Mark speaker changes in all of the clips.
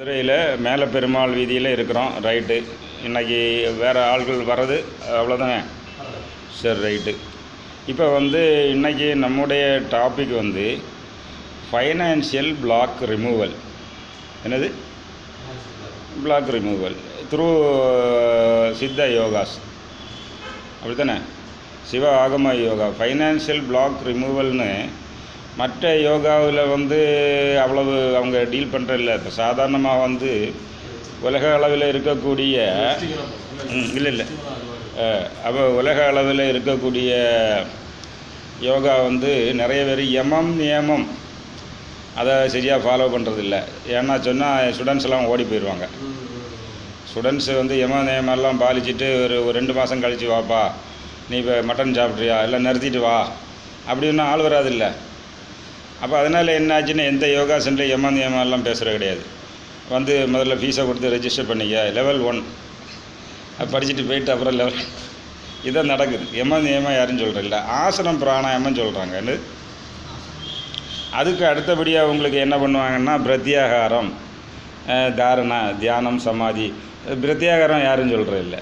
Speaker 1: மதுரையில் மேலே பெருமாள் வீதியில் இருக்கிறோம். ரைட்டு. இன்றைக்கி வேறு ஆள்கள் வர்றது அவ்வளோதானே? சரி, ரைட்டு. இப்போ இன்றைக்கி நம்முடைய டாபிக் ஃபைனான்சியல் பிளாக் ரிமூவல். என்னது? பிளாக் ரிமூவல் த்ரூ சித்த யோகாஸ், அப்படி தானே? சிவ ஆகம யோகா. ஃபைனான்சியல் பிளாக் ரிமூவல்னு மற்ற யோகாவில் அவ்வளவு அவங்க டீல் பண்ணுறதில்ல. இப்போ சாதாரணமாக உலக அளவில் இருக்கக்கூடிய இல்லை அப்போ உலக அளவில் இருக்கக்கூடிய யோகா நிறைய பேர் யமம் நியமம் அதை சரியாக ஃபாலோ பண்ணுறதில்ல. ஏன்னா சொன்னால் ஸ்டூடெண்ட்ஸ்லாம் ஓடி போயிடுவாங்க. ஸ்டூடெண்ட்ஸு யம நியமெல்லாம் பாலிச்சிட்டு ஒரு 2 மாதம் கழித்து வாப்பா, நீ இப்போ மட்டன் சாப்பிட்றியா, இல்லை நிறுத்திட்டு வா அப்படின்னா ஆள் வராதில்ல. அப்போ அதனால் என்ன ஆச்சுன்னா, எந்த யோகா சென்டர் யம நியமெல்லாம் பேசுகிறது கிடையாது. முதல்ல ஃபீஸை கொடுத்து ரெஜிஸ்டர் பண்ணிக்க, லெவல் 1 அது படிச்சுட்டு போயிட்டு அப்புறம் லெவல் இதான் நடக்குது. யம நியமம் யாரும் சொல்கிறதில்ல. ஆசனம் பிராணாயாமம் சொல்கிறாங்க. அதுக்கு அடுத்தபடியாக உங்களுக்கு என்ன பண்ணுவாங்கன்னா, பிரத்யாகாரம், தாரணா, தியானம், சமாதி. பிரத்யாகாரம் யாரும் சொல்கிறதில்ல.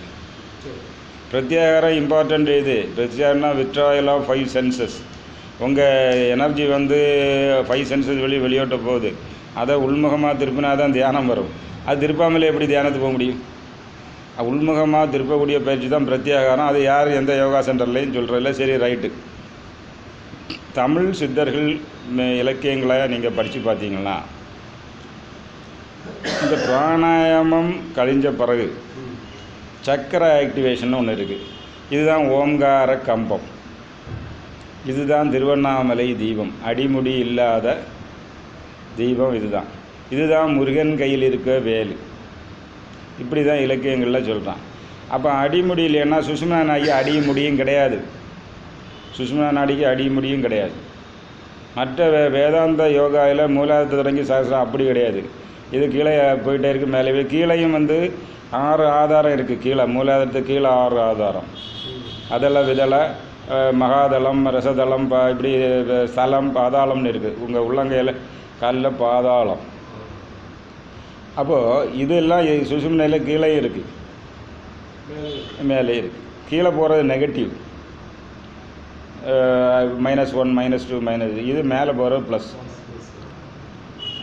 Speaker 1: பிரத்யாகாரம் இம்பார்ட்டண்ட். இது பிரத்யாகம்னா வித்ட்ராயல் ஆஃப் 5 சென்சஸ். உங்கள் எனர்ஜி 5 சென்சஸ் வெளியோட்ட போகுது. அதை உள்முகமாக திருப்பினா தான் தியானம் வரும். அது திருப்பாமலே எப்படி தியானத்துக்கு போக முடியும்? உள்முகமாக திருப்பக்கூடிய பயிற்சி தான் பிரத்யாகாரம். அது யார் எந்த யோகா சென்டர்லையும் சொல்கிறதில்ல. சரி, ரைட்டு. தமிழ் சித்தர்கள் இலக்கியங்களை நீங்கள் படித்து பார்த்தீங்கன்னா, இந்த பிராணாயாமம் கழிஞ்ச பிறகு சக்கர ஆக்டிவேஷன் ஒன்று இருக்குது. இதுதான் ஓம்கார கம்பம். இதுதான் திருவண்ணாமலை தீபம். அடிமுடி இல்லாத தீபம் இதுதான். இதுதான் முருகன் கையில் இருக்க வேலு. இப்படி தான் இலக்கியங்களில் சொல்கிறான். அப்போ அடிமுடி இல்லைன்னா சுஷ்மனா நாடிக்கு அடிமுடியும் கிடையாது. சுஷ்மனா நாடிக்கு அடிமுடியும் கிடையாது. மற்ற வேதாந்த யோகாவில் மூலாதாரத்தை தொடங்கி சாஸ்திரம் அப்படி கிடையாது. இது கீழே போயிட்டே இருக்குது. மேலே கீழையும் 6 ஆதாரம் இருக்குது. கீழே மூலாதாரத்துக்கு கீழே 6 ஆதாரம். அதெல்லாம் விதலை, மகாதளம், ரசதளம், இப்படி ஸ்தலம், பாதாளம்னு இருக்குது. உங்கள் உள்ளங்கையில் காலில் பாதாளம். அப்போது இதெல்லாம் சுஷும்னையில் கீழே இருக்குது, மேலே இருக்குது. கீழே போகிறது நெகட்டிவ், -1 -2 இது மேலே போகிறது ப்ளஸ்.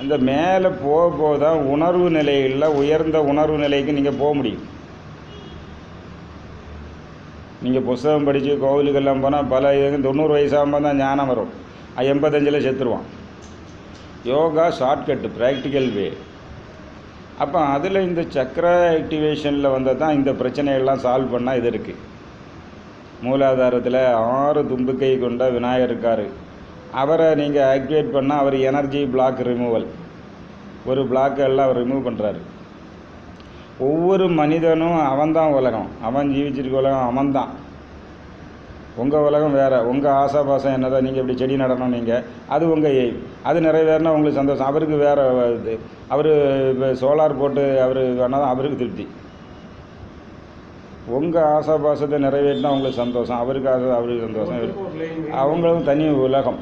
Speaker 1: இந்த மேலே போக தான் உணர்வு நிலைகளில் உயர்ந்த உணர்வு நிலைக்கு நீங்கள் போக முடியும். நீங்கள் புஸ்தகம் படித்து கோவிலுக்கெல்லாம் போனால் பல 90 வயசாகும்போது தான் ஞானம் வரும். 85 செத்துருவான். யோகா ஷார்ட்கட்டு, ப்ராக்டிக்கல் வே. அப்போ அதில் இந்த சக்கர ஆக்டிவேஷனில் தான் இந்த பிரச்சனைகள்லாம் சால்வ் பண்ணால் இது இருக்குது. மூலாதாரத்தில் 6 தும்பிக்கை கொண்ட விநாயகர் இருக்கார். அவரை நீங்கள் ஆக்டிவேட் பண்ணால் அவர் எனர்ஜி பிளாக் ரிமூவல், ஒரு பிளாக்கெல்லாம் அவர் ரிமூவ் பண்ணுறாரு. ஒவ்வொரு மனிதனும் அவன்தான் உலகம். அவன் ஜீவிச்சிருக்க உலகம் அவன்தான். உங்கள் உலகம் வேறு. உங்கள் ஆசாபாசம் என்னதான், நீங்கள் இப்படி செடி நடணும், நீங்கள் அது உங்கள் எய்ம். அது நிறைவேறினா உங்களுக்கு சந்தோஷம். அவருக்கு வேறு இது. அவர் இப்போ சோலார் போட்டு அவர் வேணால் அவருக்கு திருப்தி. உங்கள் ஆசாபாசத்தை நிறைவேற்றினா உங்களுக்கு சந்தோஷம், அவருக்கு அவருக்கு சந்தோஷம். அவங்களும் தனி உலகம்.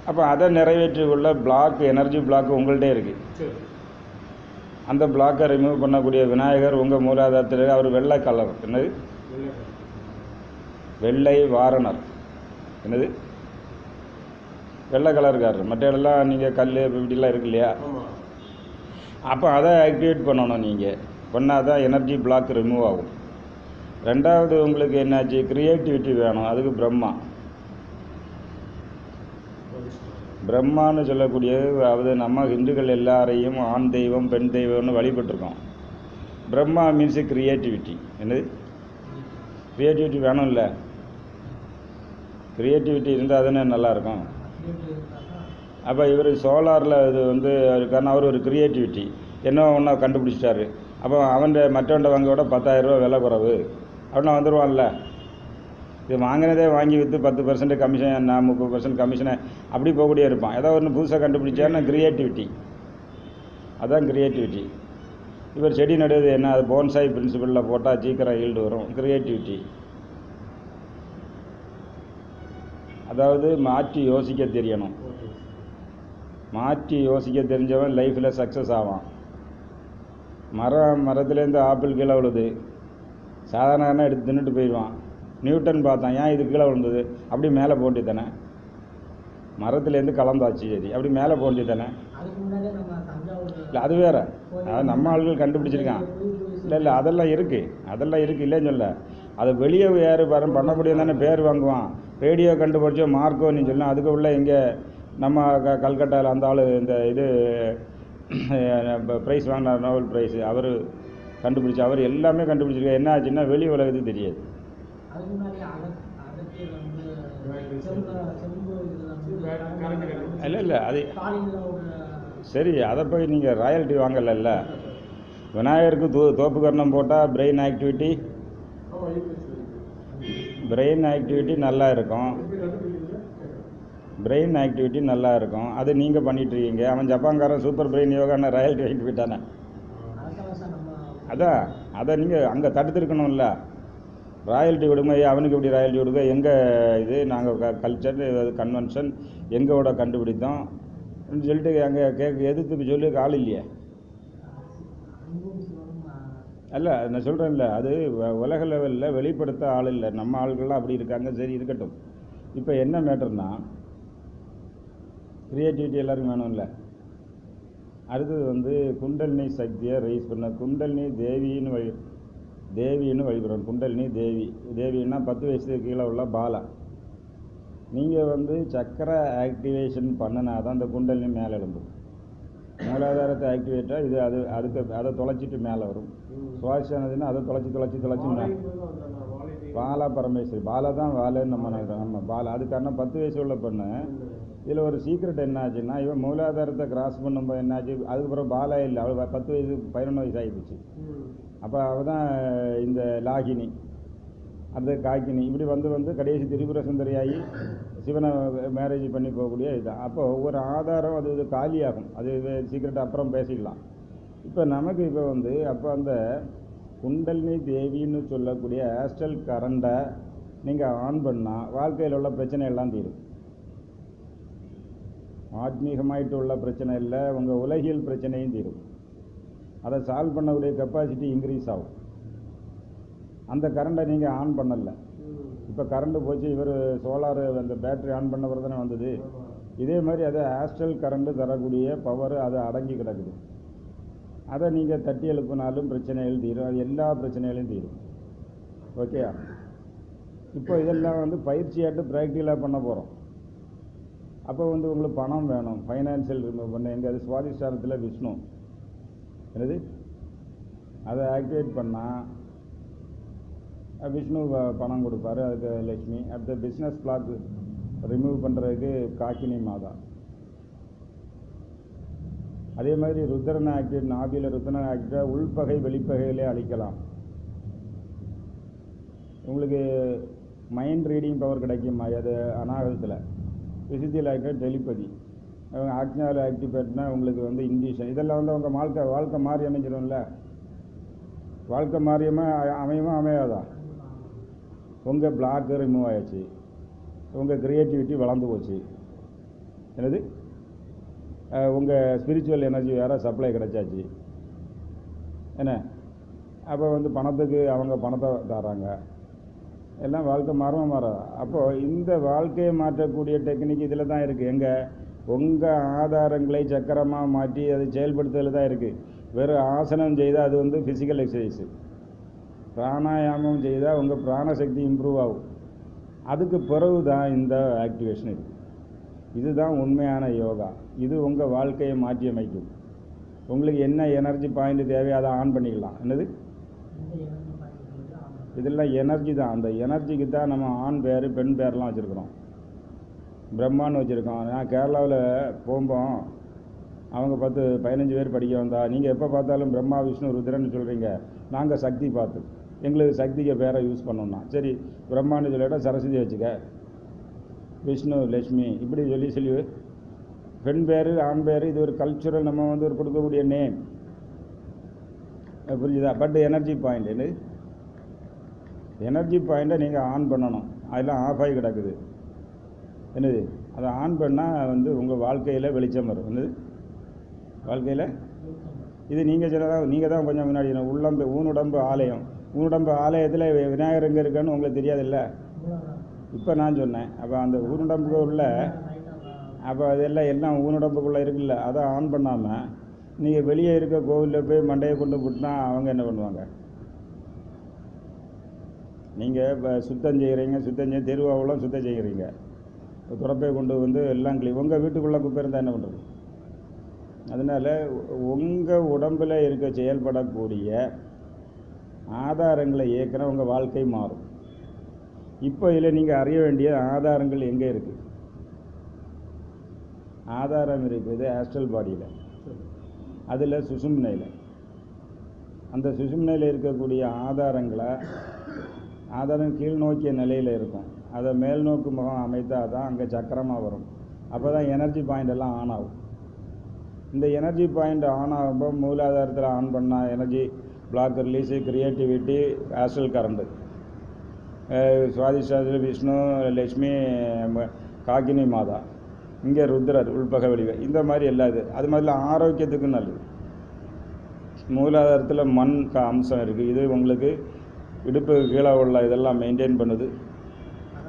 Speaker 1: அப்போ அதை நிறைவேற்றி உள்ள பிளாக், எனர்ஜி பிளாக் உங்கள்கிட்ட இருக்குது. அந்த பிளாக்கை ரிமூவ் பண்ணக்கூடிய விநாயகர் உங்கள் மூலாதாரத்தில். அவர் வெள்ளை கலர். என்னது? வெள்ளை வாரணர். என்னது? வெள்ளை கலருக்காரர். மற்றெல்லாம் நீங்கள் கல் இப்படிலாம் இருக்கு இல்லையா? அப்போ அதை ஆக்டிவேட் பண்ணணும். நீங்கள் பண்ணால் தான் எனர்ஜி பிளாக் ரிமூவ் ஆகும். ரெண்டாவது உங்களுக்கு என்னாச்சு, க்ரியேட்டிவிட்டி வேணும். அதுக்கு பிரம்மான்னு சொல்லக்கூடியது. அதாவது நம்ம ஹிந்துக்கள் எல்லாரையும் ஆண் தெய்வம், பெண் தெய்வம்னு வழிபட்டிருக்கோம். Brahma means creativity. என்னது? க்ரியேட்டிவிட்டி வேணும். இல்லை, க்ரியேட்டிவிட்டி இருந்தால் தானே நல்லாயிருக்கும். அப்போ இவர் சோலாரில் இது இருக்காருன்னா அவர் ஒரு க்ரியேட்டிவிட்டி என்ன ஒன்றா கண்டுபிடிச்சிட்டாரு. அப்போ மற்றவன்ட வாங்கியோட 10,000 ரூபா விலை குறைவு அப்படின்னா வந்துடுவான்ல. இது வாங்கினதே வாங்கி விற்று 10% கமிஷன், 30% கமிஷனை அப்படி போகக்கூடிய இருப்பான். ஏதாவது ஒன்று புதுசாக கண்டுபிடிச்சாருன்னா க்ரியேட்டிவிட்டி. அதுதான் க்ரியேட்டிவிட்டி. இவர் செடி நடுவது என்ன, அது போன்சாய் பிரின்சிபலில் போட்டால் சீக்கிரம் ஈல்டு வரும். க்ரியேட்டிவிட்டி அதாவது மாற்றி யோசிக்க தெரியணும். மாற்றி யோசிக்க தெரிஞ்சவன் லைஃப்பில் சக்ஸஸ் ஆவான். மரத்துலேருந்து ஆப்பிள் கீழே விழுது, சாதாரண எடுத்து தின்னுட்டு போயிடுவான். நியூட்டன் பார்த்தான், ஏன் இது கீழே விழுந்தது, அப்படி மேலே போண்டி தானே, மரத்துலேருந்து கலந்தாச்சு, சரி அப்படி மேலே போண்டி தானே. இல்லை அது வேறு, அது நம்ம ஆளுகள் கண்டுபிடிச்சிருக்கான். இல்லை அதெல்லாம் இருக்குது இல்லைன்னு சொல்ல. அதை வெளியே யார் பண்ண முடியும் தானே பேர் வாங்குவான். ரேடியோ கண்டுபிடிச்ச மார்க்கோன்னு சொல்லலாம். அதுக்கு உள்ள இங்கே நம்ம கல்கட்டாவில் அந்த ஆள் இந்த இது ப்ரைஸ் வாங்கினார், நோபல் ப்ரைஸ், அவர் கண்டுபிடிச்சி, அவர் எல்லாமே கண்டுபிடிச்சிருக்காரு. என்ன ஆச்சுன்னா வெளி உலகத்துக்கு தெரியாது. இல்லை அது சரி, அதை போய் நீங்கள் ராயல்ட்டி வாங்கலைல்ல. விநாயகருக்கு தோப்பு கர்ணம் போட்டால் பிரெயின் ஆக்டிவிட்டி நல்லா இருக்கும். அது நீங்கள் பண்ணிகிட்ருக்கீங்க. அவன் ஜப்பான்காரன் சூப்பர் பிரெயின் யோகான்னு ராயல்ட்டி வாங்கிட்டு போயிட்டானே. அதை நீங்கள் அங்கே தடுத்துருக்கணும்ல. ராயல்ட்டி விடுங்க, அவனுக்கு எப்படி ராயல்ட்டி விடுங்க, எங்கள் இது நாங்கள் கல்ச்சர் கன்வென்ஷன் எங்களோட கண்டுபிடித்தோம் சொல்லிட்டு அங்கே எதிர்த்து சொல்லி ஆள் இல்லையே. அல்ல நான் சொல்கிறேன்ல, அது உலக லெவலில் வெளிப்படுத்த ஆள் இல்லை. நம்ம ஆள்கள்லாம் அப்படி இருக்காங்க, சரி இருக்கட்டும். இப்போ என்ன மேட்டர்னா, க்ரியேட்டிவிட்டி எல்லாருக்கும் வேணும்ல. அடுத்தது குண்டலினி சக்தியை ரைஸ் பண்ண, குண்டலினி தேவின்னு வழிபடுறோம். குண்டலினி தேவின்னா 10 வயசுக்கு கீழே உள்ள பாலா. நீங்கள் சக்கரை ஆக்டிவேஷன் பண்ணினா தான் அந்த குண்டலினி மேலே எழும்பும். மூலாதாரத்தை ஆக்டிவேட்டாக இது அதை தொலைச்சிட்டு மேலே வரும். சுவாசியானதுன்னா அதை தொலைச்சி பாலா பரமேஸ்வரி, பாலா தான் வாழைன்னு நம்ம நினைக்கிறோம். நம்ம பாலா அது காரணம் 10 வயசு உள்ள பொண்ணு. இதில் ஒரு சீக்ரெட் என்ன ஆச்சுன்னா, இவன் மூலாதாரத்தை கிராஸ் பண்ணும்போது என்னாச்சு, அதுக்கப்புறம் பாலா இல்லை, அவள் 10 வயசு 11 வயசு ஆகிடுச்சு. அப்போ அவள் தான் இந்த லாகினி, அந்த காக்கினி, இப்படி கடைசி திரிபுர சுந்தரியாகி சிவனை மேரேஜ் பண்ணி போகக்கூடிய இதுதான். அப்போ ஒவ்வொரு ஆதாரம் அது காலியாகும். அது சீக்கிரட்டாக அப்புறம் பேசிக்கலாம். இப்போ நமக்கு அப்போ அந்த குண்டலினி தேவின்னு சொல்லக்கூடிய ஆஸ்ட்ரல் கரண்டை நீங்கள் ஆன் பண்ணால் வாழ்க்கையில் உள்ள பிரச்சனை எல்லாம் தீரும். ஆத்மீகமாயிட்டு உள்ள பிரச்சனை இல்லை, உங்கள் உலகியல் பிரச்சனையும் தீரும். அதை சால்வ் பண்ணக்கூடிய கெப்பாசிட்டி இன்க்ரீஸ் ஆகும். அந்த கரண்டை நீங்கள் ஆன் பண்ணலை. இப்போ கரண்ட்டு போச்சு, இவர் சோலார் அந்த பேட்டரி ஆன் பண்ண பிறகு தானே வந்தது. இதே மாதிரி அதை ஆஸ்ட்ரல் கரண்ட்டு தரக்கூடிய பவர் அதை அடங்கி கிடக்குது. அதை நீங்கள் தட்டி எழுப்பினாலும் பிரச்சனைகள் தீரும். அது எல்லா பிரச்சனைகளையும் தீரும். ஓகே, இப்போ இதெல்லாம் பயிற்சியாட்டு ப்ராக்டிக்கலாக பண்ண போகிறோம். அப்போ உங்களுக்கு பணம் வேணும், ஃபைனான்சியல் ரிமூவ் பண்ண. எங்கள் அது சுவாதிஷ்டானத்தில் விஷ்ணு என்னது, அதை ஆக்டிவேட் பண்ணால் விஷ்ணு பணம் கொடுப்பாரு. அதுக்கு லட்சுமி. அடுத்த பிஸ்னஸ் பிளாக் ரிமூவ் பண்ணுறதுக்கு காக்கினி மாதா. அதே மாதிரி ருத்ரனை ஆக்டிவேட், நாபியில் ருத்ரனை ஆக்டிவேட் உள்பகை வெளிப்பகையிலே அழிக்கலாம். உங்களுக்கு மைண்ட் ரீடிங் பவர் கிடைக்கும். அது அநாகதத்தில் விசித்தியில் ஆக்டிவேட் டெலிபதி. ஆக்ஞாவில் ஆக்டிவேட்னா உங்களுக்கு இன்டியூஷன். இதெல்லாம் உங்கள் வாழ்க்கை மாறி அமைஞ்சிடும்ல. வாழ்க்கை மாறியமா அமையாதா? உங்கள் பிளாக்கு ரிமூவ் ஆகிடுச்சு, உங்கள் க்ரியேட்டிவிட்டி வளர்ந்து போச்சு. என்னது, உங்கள் ஸ்பிரிச்சுவல் எனர்ஜி வேறு சப்ளை கிடைச்சாச்சு. என்ன, அப்போ பணத்துக்கு அவங்க பணத்தை தராங்க. எல்லாம் வாழ்க்கை மாறாதா? அப்போது இந்த வாழ்க்கையை மாற்றக்கூடிய டெக்னிக் இதில் தான் இருக்குது. எங்கே, உங்கள் ஆதாரங்களை சக்கரமாக மாற்றி அதை செயல்படுத்துதல் தான் இருக்குது. வெறும் ஆசனம் செய்தால் அது ஃபிசிக்கல் எக்ஸசைஸு. பிராணாயாமம் செய்தால் உங்கள் பிராணசக்தி இம்ப்ரூவ் ஆகும். அதுக்கு பிறகு தான் இந்த ஆக்டிவேஷன் இருக்குது. இதுதான் உண்மையான யோகா. இது உங்கள் வாழ்க்கையை மாற்றி அமைக்கும். உங்களுக்கு என்ன எனர்ஜி பாயிண்ட் தேவையோ அதை ஆன் பண்ணிக்கலாம். என்னது, இதெல்லாம் எனர்ஜி தான். அந்த எனர்ஜிக்கு தான் நம்ம ஆண் பேர் பெண் பேர்லாம் வச்சுருக்குறோம். பிரம்மான்னு வச்சுருக்கோம். நான் கேரளாவில் போகும்போது அவங்க 10-15 பேர் படிக்க வந்தா, நீங்கள் எப்போ பார்த்தாலும் பிரம்மா விஷ்ணு ருத்ரன்னு சொல்கிறீங்க, நாங்கள் சக்தி பார்த்து எங்களுக்கு சக்திக்கு பேரை யூஸ் பண்ணோம்னா, சரி பிரம்மான்னு சொல்லிவிட்டா சரஸ்வதி வச்சுக்க, விஷ்ணு லட்சுமி இப்படி சொல்லி பெண் பேர் ஆண் பேர், இது ஒரு கல்ச்சுரல் நம்ம ஒரு கொடுக்கக்கூடிய நேம். புரிஞ்சுதா? பட் எனர்ஜி பாயிண்ட், என்ன எனர்ஜி பாயிண்ட்டை நீங்கள் ஆன் பண்ணணும். அதெல்லாம் ஆஃப் ஆகி கிடக்குது. என்னது, அதை ஆன் பண்ணால் வந்து உங்கள் வாழ்க்கையில் வெளிச்சம் வரும். வந்து வாழ்க்கையில் இது நீங்கள் தான் கொஞ்சம் முன்னாடி ஊனுடம்பு ஆலயம். ஊனுடம்பு ஆலயத்தில் விநாயகர் எங்கே இருக்கான்னு உங்களுக்கு தெரியாதுல்ல. இப்போ நான் சொன்னேன். அப்போ அந்த ஊனுடம்புக்கு உள்ள அப்போ அதெல்லாம் எல்லாம் ஊனுடம்புக்குள்ளே இருக்குல்ல, அதை ஆன் பண்ணாமல் நீங்கள் வெளியே இருக்க கோவிலில் போய் மண்டையை கொண்டு போட்டுனா அவங்க என்ன பண்ணுவாங்க? நீங்கள் இப்போ சுத்தம் செய்ய தெருவாவெல்லாம் சுத்தம் செய்கிறீங்க, துறப்பை கொண்டு வந்து எல்லாம் உங்கள் வீட்டுக்குள்ளே குப்பை இருந்தால் என்ன பண்ணுறது? அதனால் உங்கள் உடம்பில் இருக்க செயல்படக்கூடிய ஆதாரங்களை இயக்கிற உங்கள் வாழ்க்கை மாறும். இப்போ இதில் நீங்கள் அறிய வேண்டிய ஆதாரங்கள் எங்கே இருக்குது? ஆதாரம் இருக்குது ஆஸ்ட்ரல் பாடியில், அதில் சுசும்னையில். அந்த சுசும்னையில் இருக்கக்கூடிய ஆதாரம் கீழ் நோக்கிய நிலையில் இருக்கும். அதை மேல் நோக்கு முகம் அமைத்தால் தான் அங்கே சக்கரமாக வரும். அப்போ தான் எனர்ஜி பாயிண்ட் எல்லாம் ஆன் ஆகும். இந்த எனர்ஜி பாயிண்ட் ஆன் ஆகும்போது மூலாதாரத்தில் ஆன் பண்ணால் energy block release, creativity, astral current, சுவாதிஷ்டாத்தில் விஷ்ணு, லட்சுமி, காக்கினி மாதா, இங்கே ருத்ரர், உள்பக வெளிவே, இந்த மாதிரி எல்லாம் அது மாதிரில ஆரோக்கியத்துக்கும் நல்லது. மூலாதாரத்தில் மண் அம்சம் இருக்குது. இது உங்களுக்கு இடுப்பு கீழே உள்ள இதெல்லாம் மெயின்டைன் பண்ணுது.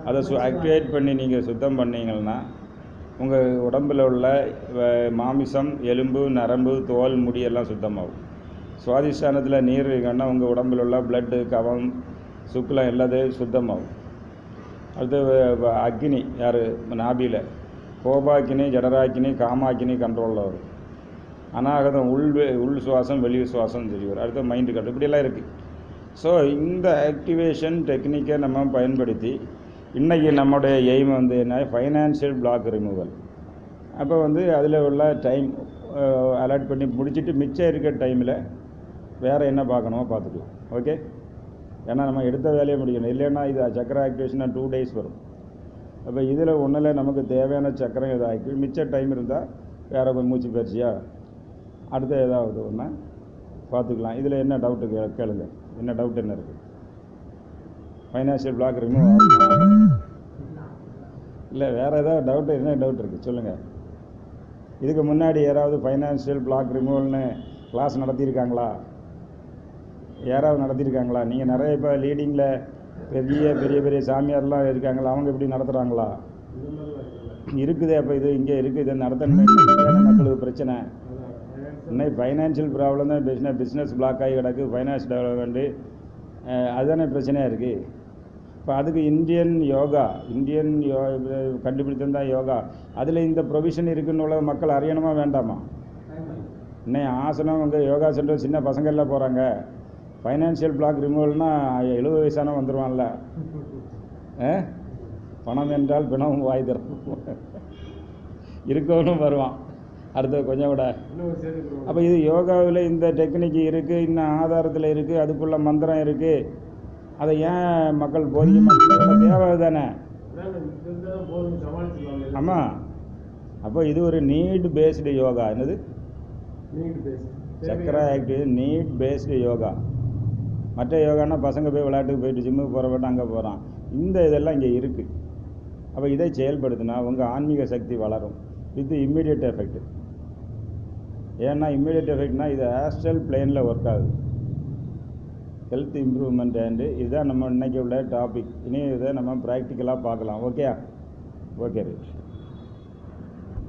Speaker 1: அதை ஆக்டிவேட் பண்ணி நீங்கள் சுத்தம் பண்ணிங்கன்னா உங்கள் உடம்பில் உள்ள மாமிசம், எலும்பு, நரம்பு, தோல், முடி எல்லாம் சுத்தமாகும். சுவாதிஷ்டானத்தில் நீர் இருக்குன்னா உங்கள் உடம்பில் உள்ள பிளட்டு, கவம், சுக்லம் எல்லாத்தையும் சுத்தமாகும். அடுத்து அக்னி யார்? நாபியில் கோபாக்கினி, ஜடராக்கினி, காமாக்கினி கண்ட்ரோலில் வரும். அநாகதம் உள் சுவாசம், வெளி சுவாசம் சரி வரும். அடுத்து மைண்டு கண்ட்ரோல், இப்படியெல்லாம் இருக்குது. ஸோ இந்த ஆக்டிவேஷன் டெக்னிக்கை நம்ம பயன்படுத்தி இன்றைக்கி நம்முடைய எய்ம் வந்து என்ன? Financial block removal. அப்போ வந்து அதில் உள்ள டைம் அலாட் பண்ணி முடிச்சுட்டு மிச்சம் இருக்கிற டைமில் வேறு என்ன பார்க்கணுமோ பார்த்துக்கலாம். ஓகே, ஏன்னா நம்ம எடுத்த வேலையை முடிக்கணும். இல்லைன்னா இது சக்கர ஆக்டிவேஷனாக 2 days வரும். அப்போ இதில் ஒன்றில் நமக்கு தேவையான சக்கரம் இதை ஆக்டிவேட், மிச்ச டைம் இருந்தால் வேறு மூச்சு பயிற்சியா அடுத்த ஏதாவது ஒன்றா பார்த்துக்கலாம். இதில் என்ன டவுட்டு கேளுங்க. என்ன டவுட் என்ன இருக்குது? ஃபைனான்ஷியல் பிளாக் ரிமூவ் இல்லை, வேறு ஏதாவது டவுட்டு? என்ன டவுட் இருக்குது சொல்லுங்கள். இதுக்கு முன்னாடி யாராவது ஃபைனான்ஷியல் பிளாக் ரிமூவல்னு கிளாஸ் நடத்தியிருக்காங்களா? யாராவது நடத்தியிருக்காங்களா? நீங்கள் நிறைய இப்போ லீடிங்கில் பெரிய பெரிய சாமியார்லாம் இருக்காங்களா, அவங்க இப்படி நடத்துகிறாங்களா? இருக்குது. அப்போ இது இங்கே இருக்குது, இதை நடத்தணும். மக்களுக்கு பிரச்சனை இன்னைக்கு ஃபைனான்ஷியல் ப்ராப்ளம் தான். பிஸ்னஸ் பிளாக் ஆகி கிடக்கு, ஃபைனான்ஸ் டெவலப்மெண்ட்டு, அதுதானே பிரச்சனையாக இருக்குது. இப்போ அதுக்கு இந்தியன் கண்டுபிடித்தந்தான் யோகா. அதில் இந்த ப்ரொவிஷன் இருக்குன்னு உள்ள மக்கள் அறியணுமா வேண்டாமா? இன்னைக்கு ஆசனம் வந்து யோகா சென்டர் சின்ன பசங்கள்லாம் போகிறாங்க. ஃபைனான்ஷியல் பிளாக் ரிமூவல்னால் 70 வயசான வந்துடுவான்ல. பணம் என்றால் பிணமும் வாய் தரும் இருக்கவனும் வருவான் அடுத்த கொஞ்சம் கூட. அப்போ இது யோகாவில் இந்த டெக்னிக் இருக்குது, இன்னும் ஆதாரத்தில் இருக்குது, அதுக்குள்ள மந்திரம் இருக்குது. அதை ஏன் மக்கள் போதிக்க மாட்டேங்கிறாங்க? தேவை தானே. ஆமாம். அப்போ இது ஒரு நீட் பேஸ்டு யோகா. என்னது? Chakra active need based yoga. மற்ற யோகானா பசங்க போய் விளையாட்டுக்கு போயிட்டு ஜிம்முக்கு போகிறப்பட்டு அங்கே போகிறான். இந்த இதெல்லாம் இங்கே இருக்குது. அப்போ இதை செயல்படுத்தினா உங்கள் ஆன்மீக சக்தி வளரும் வித் இம்மிடியட் எஃபெக்ட். ஏன்னா இம்மிடியட் எஃபெக்ட்னால் இது ஆஸ்ட்ரல் பிளேனில் ஒர்க் ஆகுது. ஹெல்த் இம்ப்ரூவ்மெண்ட் அண்டு இதுதான் நம்ம இன்றைக்கி உள்ள டாபிக். இனி இதை நம்ம ப்ராக்டிக்கலாக பார்க்கலாம். ஓகே.